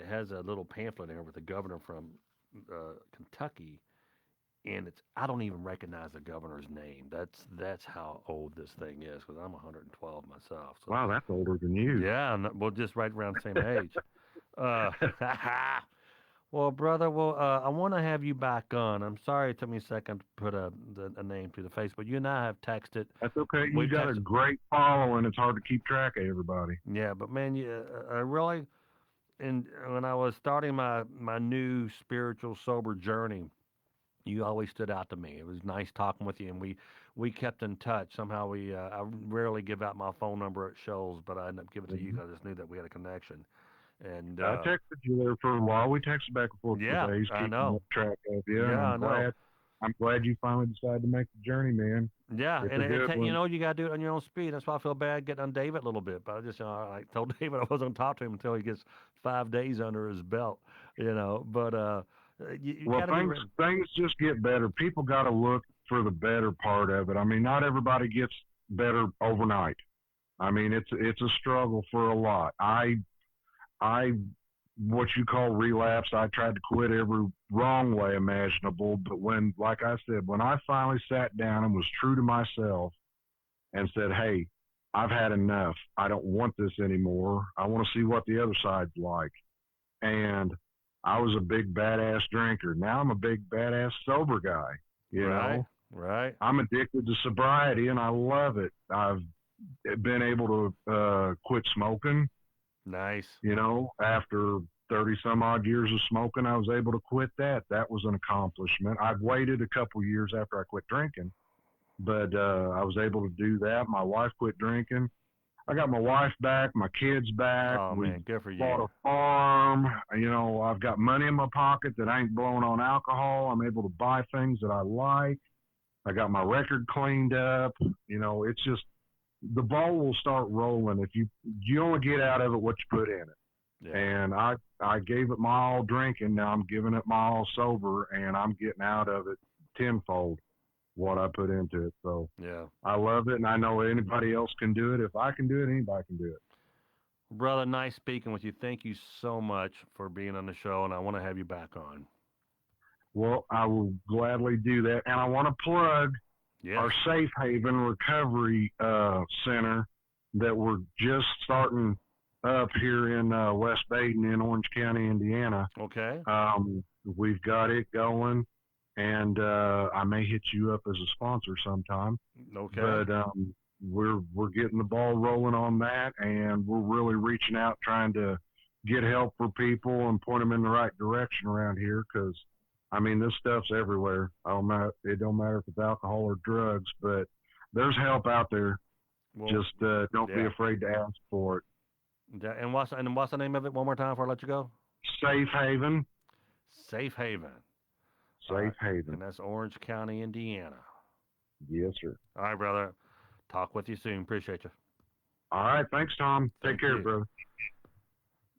has a little pamphlet in there with the governor from Kentucky, and I don't even recognize the governor's name. That's how old this thing is, because I'm 112 myself. So Wow, that's older than you. yeah, we're just right around the same age. Uh, well, brother, I want to have you back on. I'm sorry it took me a second to put a name to the face, but you and I have texted. That's okay. You We've got a texted. great following. It's hard to keep track of everybody. Yeah, but man, I really, and when I was starting my new spiritual sober journey, you always stood out to me. It was nice talking with you, and we kept in touch. Somehow I rarely give out my phone number at shows, but I ended up giving it to you 'cause I just knew that we had a connection. And I texted you there for a while. We texted back and forth yeah, for days, I keeping know. track of you. And Yeah, I I'm know. glad. I'm glad you finally decided to make the journey, man. Yeah, It's and a good one. you got to do it on your own speed. That's why I feel bad getting on David a little bit. But I just, I told David I wasn't going to talk to him until he gets 5 days under his belt, But you Well, got to be ready. things just get better. People got to look for the better part of it. I mean, not everybody gets better overnight. I mean, it's a struggle for a lot. I what you call relapse. I tried to quit every wrong way imaginable, but like I said, when I finally sat down and was true to myself and said, "Hey, I've had enough. I don't want this anymore. I want to see what the other side's like." And I was a big badass drinker. Now I'm a big badass sober guy. You know, Right. I'm addicted to sobriety and I love it. I've been able to quit smoking. Nice. After 30 some odd years of smoking, I was able to quit that. That was an accomplishment. I've waited a couple years after I quit drinking, but I was able to do that. My wife quit drinking. I got my wife back, my kids back. Oh We man, good for bought you. a farm. I've got money in my pocket that I ain't blowing on alcohol. I'm able to buy things that I like. I got my record cleaned up. It's just the ball will start rolling if you only get out of it what you put in it. Yeah. And I gave it my all drinking. Now I'm giving it my all sober, and I'm getting out of it tenfold what I put into it. So Yeah. I love it, and I know anybody else can do it. If I can do it, anybody can do it. Brother, nice speaking with you. Thank you so much for being on the show, and I want to have you back on. Well, I will gladly do that. And I want to plug Yes. our Safe Haven Recovery Center that we're just starting up here in West Baden in Orange County, Indiana. Okay. We've got it going, and I may hit you up as a sponsor sometime. Okay. But we're getting the ball rolling on that, and we're really reaching out, trying to get help for people and point them in the right direction around here. Because I mean, this stuff's everywhere. It don't matter if it's alcohol or drugs, but there's help out there. Well, Just don't be afraid to ask for it. And what's the name of it one more time before I let you go? Safe Haven. Safe Haven. Safe Haven. And that's Orange County, Indiana. Yes, sir. All right, brother. Talk with you soon. Appreciate you. All right. Thanks, Tom. Take Thank care, you. brother.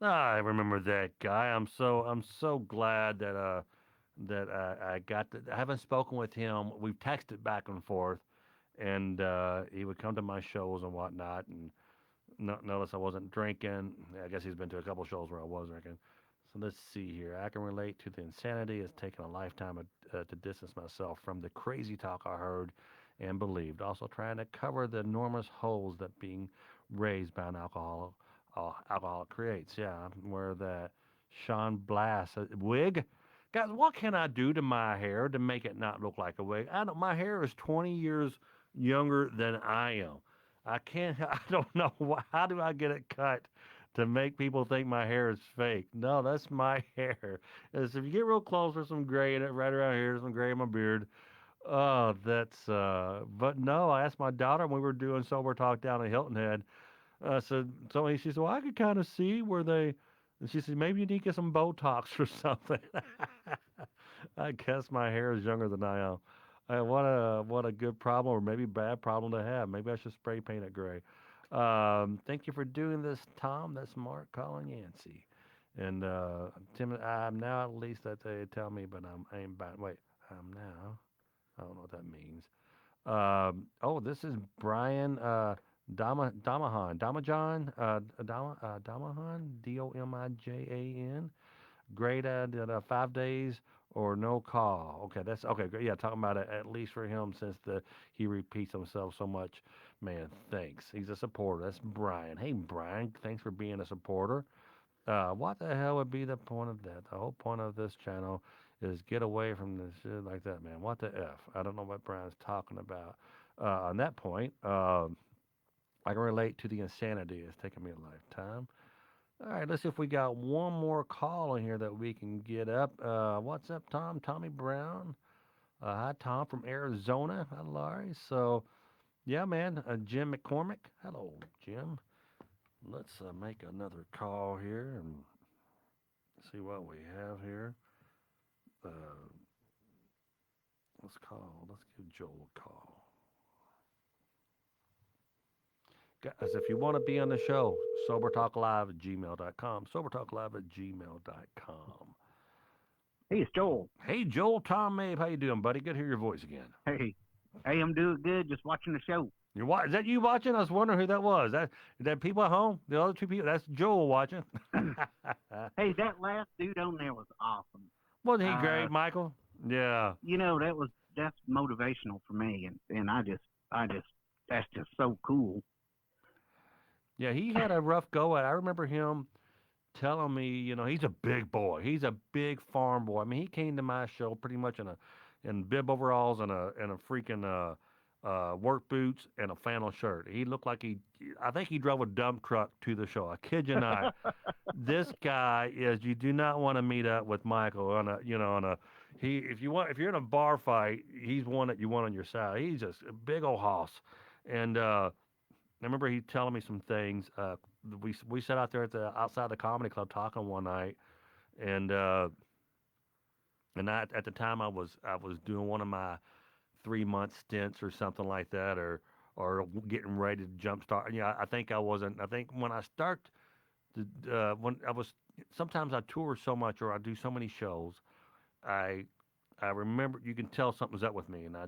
I remember that guy. I'm so glad that I got to. I haven't spoken with him. We've texted back and forth, and he would come to my shows and whatnot, and notice I wasn't drinking. I guess he's been to a couple shows where I was drinking. So let's see here. I can relate to the insanity. It's taken a lifetime to distance myself from the crazy talk I heard and believed. Also trying to cover the enormous holes that being raised by an alcoholic creates. Yeah, I'm aware of that. Sean Blass, wig. Guys, what can I do to my hair to make it not look like a wig? I don't. My hair is 20 years younger than I am. I can't. I don't know. How do I get it cut to make people think my hair is fake? No, that's my hair. If you get real close, there's some gray in it right around here. There's some gray in my beard. Oh, that's. But no, I asked my daughter when we were doing sober talk down in Hilton Head. I said, she said, well, I could kind of see where they. And she said, maybe you need to get some Botox or something. I guess my hair is younger than I am. What a good problem, or maybe bad problem to have. Maybe I should spray paint it gray. Thank you for doing this, Tom. That's Mark calling Yancey. And Tim, I'm now at least that they tell me, but I ain't back. Wait, I'm now. I don't know what that means. Oh, this is Brian Damajan, Damahan, Domijan. Great at 5 days or no call. Okay, that's okay. Great. Yeah, talking about it at least for him since he repeats himself so much. Man, thanks. He's a supporter. That's Brian. Hey, Brian, thanks for being a supporter. What the hell would be the point of that? The whole point of this channel is get away from this shit like that, man. What the f? I don't know what Brian's talking about. On that point, I can relate to the insanity. It's taken me a lifetime. All right, let's see if we got one more call in here that we can get up. What's up, Tom? Tommy Brown. Hi, Tom from Arizona. Hi, Larry. So, yeah, man. Jim McCormick. Hello, Jim. Let's make another call here and see what we have here. Let's give Joel a call. Guys, if you want to be on the show, sobertalklive@gmail.com. Sobertalklive@gmail.com. Hey, it's Joel. Hey, Joel, Tom Mabe, how you doing, buddy? Good to hear your voice again. Hey, I'm doing good. Just watching the show. Is that you watching? I was wondering who that was. That people at home? The other two people? That's Joel watching. Hey, that last dude on there was awesome. Wasn't he great, Michael? Yeah. You know, that's motivational for me, and I just that's just so cool. Yeah, he had a rough go at it. I remember him telling me, he's a big boy. He's a big farm boy. I mean, he came to my show pretty much in bib overalls and a freaking work boots and a flannel shirt. He looked like I think he drove a dump truck to the show. I kid you not. This guy you do not want to meet up with Michael if you're in a bar fight, he's one that you want on your side. He's just a big old hoss. And I remember he telling me some things. We sat out there outside the comedy club talking one night, and at the time I was doing one of my 3-month stints or something like that, or getting ready to jumpstart. Yeah, I think I wasn't. I think when I start, when I was, sometimes I tour so much or I do so many shows, I remember, you can tell something's up with me, and I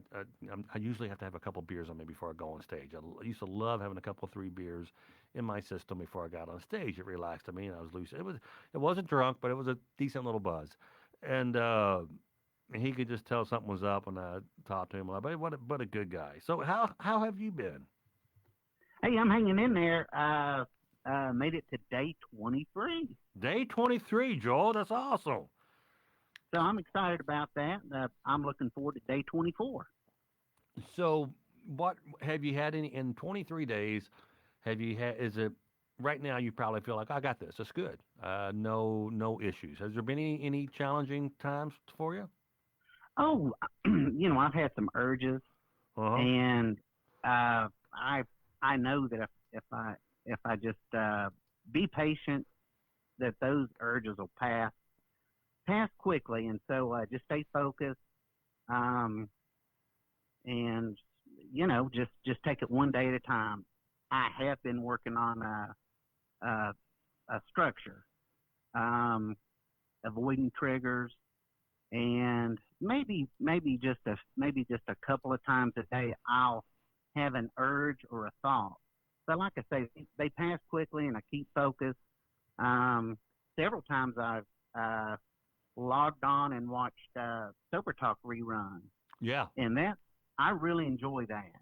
usually have to have a couple beers on me before I go on stage. I used to love having a couple 3 beers in my system before I got on stage. It relaxed me, and I was loose. It wasn't drunk, but it was a decent little buzz, and he could just tell something was up when I talked to him. Like, what a good guy. So how have you been? Hey, I'm hanging in there. Made it to day 23. Day 23, Joel. That's awesome. So I'm excited about that. I'm looking forward to day 24. So what have you had in 23 days? Is it right now you probably feel like, I got this. It's good. No issues. Has there been any challenging times for you? Oh, I've had some urges, and I know that if I just be patient, that those urges will pass quickly, and so just stay focused, and just take it one day at a time. I have been working on a structure, avoiding triggers, and maybe just a couple of times a day I'll have an urge or a thought. So, like I say, they pass quickly, and I keep focused. Several times I've logged on and watched Sober Talk reruns, Yeah. and that I really enjoy that,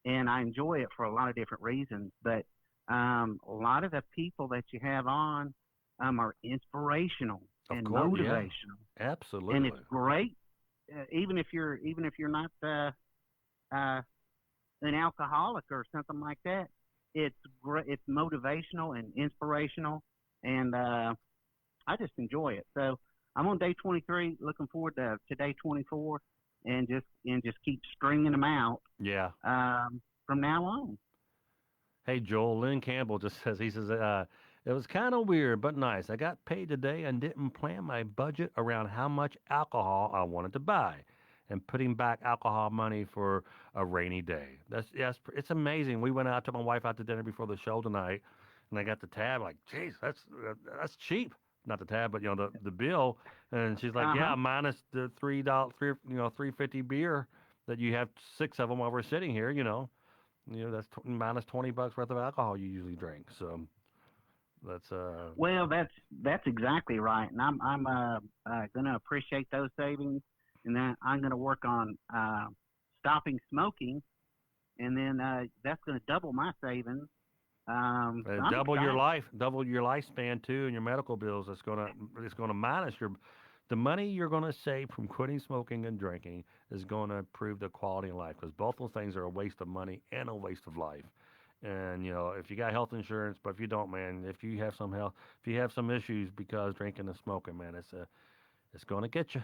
and I enjoy it for a lot of different reasons. But a lot of the people that you have on are inspirational Of and course, yeah. motivational, Absolutely. and it's great. Even if you're not an alcoholic or something like that, it's great. It's motivational and inspirational, and I just enjoy it. So I'm on day 23, looking forward to day 24, and just keep stringing them out. Yeah. From now on. Hey, Joel, Lynn Campbell just says, it was kind of weird, but nice. I got paid today and didn't plan my budget around how much alcohol I wanted to buy and putting back alcohol money for a rainy day. It's amazing. We went out, took my wife out to dinner before the show tonight, and I got the tab, like, geez, that's cheap. Not the tab, but the bill. And she's like, yeah, minus the $3.50 beer that you have 6 of them while we're sitting here, that's minus $20 worth of alcohol you usually drink. So that's well, that's exactly right, and I'm going to appreciate those savings, and then I'm going to work on stopping smoking, and then that's going to double my savings. Double your lifespan too, and your medical bills. It's gonna minus the money you're going to save from quitting smoking and drinking is going to improve the quality of life, because both those things are a waste of money and a waste of life. And if you got health insurance, but if you don't, man, if you have some issues because drinking and smoking, man, it's going to get you.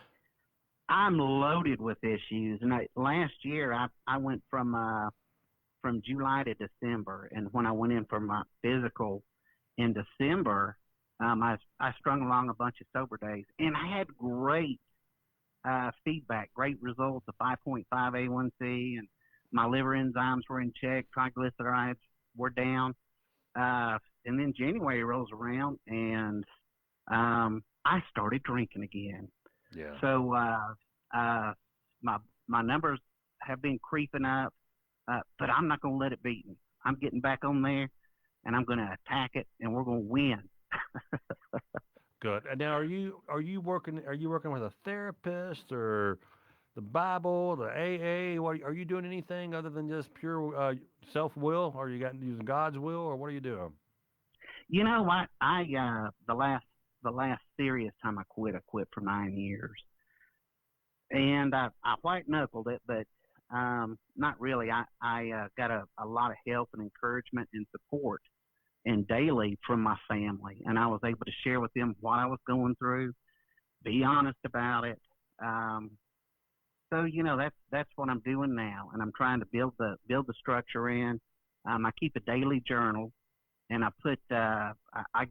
I'm loaded with issues, and last year I went from July to December, and when I went in for my physical in December, I strung along a bunch of sober days, and I had great feedback, great results, a 5.5 A1C, and my liver enzymes were in check, triglycerides were down. And then January rolls around, and I started drinking again. Yeah. So my numbers have been creeping up, but I'm not going to let it beat me. I'm getting back on there, and I'm going to attack it, and we're going to win. Good. And now, are you working with a therapist or the Bible, the AA? What are you doing anything other than just pure self will? Or you using God's will, or what are you doing? You know what? I the last serious time I quit for 9 years, and I white knuckled it, but not really. I got a lot of help and encouragement and support and daily from my family, and I was able to share with them what I was going through, be honest about it. So that's what I'm doing now, and I'm trying to build the structure in. I keep a daily journal, and I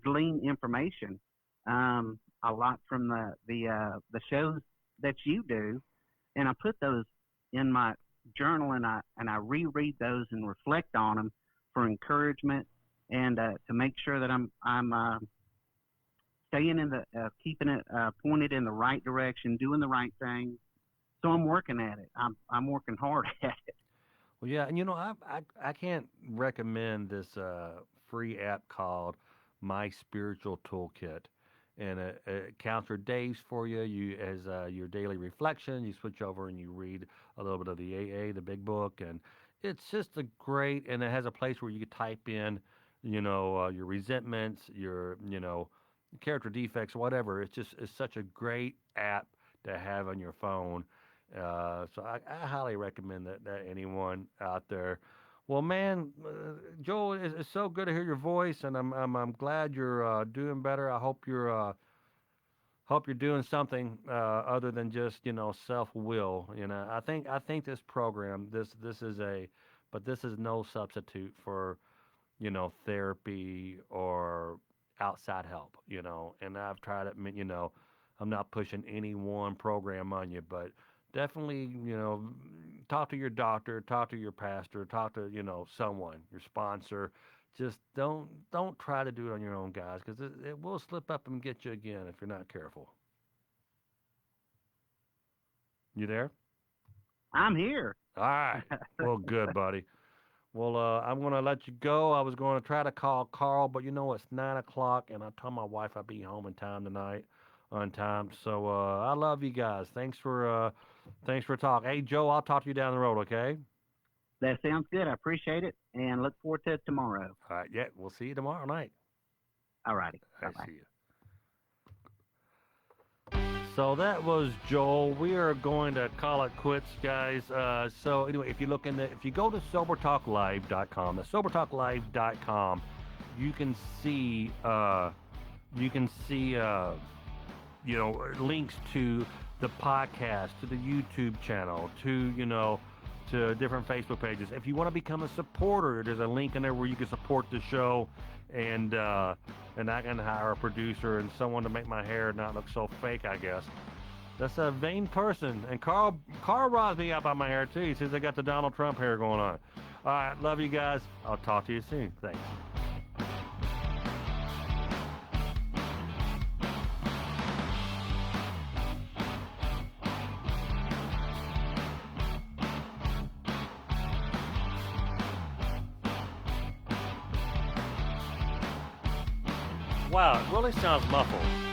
glean information a lot from the shows that you do, and I put those in my journal, and I reread those and reflect on them for encouragement, and to make sure that I'm staying keeping it pointed in the right direction, doing the right thing. So I'm working at it. I'm working hard at it. Well, yeah, and I can't recommend this free app called My Spiritual Toolkit, and it counts your days for you. As your daily reflection, you switch over and you read a little bit of the AA, the Big Book, and it's just and it has a place where you can type in, your resentments, your character defects, whatever. It's such a great app to have on your phone. So I highly recommend that anyone out there. Well, man, Joel, it's so good to hear your voice, and I'm glad you're doing better. I hope you're doing something other than just self will. I think this program this is no substitute for therapy or outside help. And I've tried it. I'm not pushing any one program on you, but definitely, talk to your doctor, talk to your pastor, talk to, someone, your sponsor. Just don't try to do it on your own, guys, because it will slip up and get you again if you're not careful. You there? I'm here. All right. Well, good, buddy. Well, I'm going to let you go. I was going to try to call Carl, but it's 9 o'clock, and I told my wife I'd be home in time tonight, on time. So I love you guys. Thanks for talking. Hey, Joe, I'll talk to you down the road, okay? That sounds good. I appreciate it, and look forward to it tomorrow. All right, yeah, we'll see you tomorrow night. All righty. I see you. So that was Joel. We are going to call it quits, guys. So anyway, if you go to sobertalklive.com, that's sobertalklive.com, you can see links to the podcast, to the YouTube channel, to different Facebook pages. If you want to become a supporter, there's a link in there where you can support the show, and I can hire a producer and someone to make my hair not look so fake, I guess. That's a vain person. And Carl riles me up on my hair, too. He says I got the Donald Trump hair going on. All right, love you guys. I'll talk to you soon. Thanks. Wow, it really sounds muffled.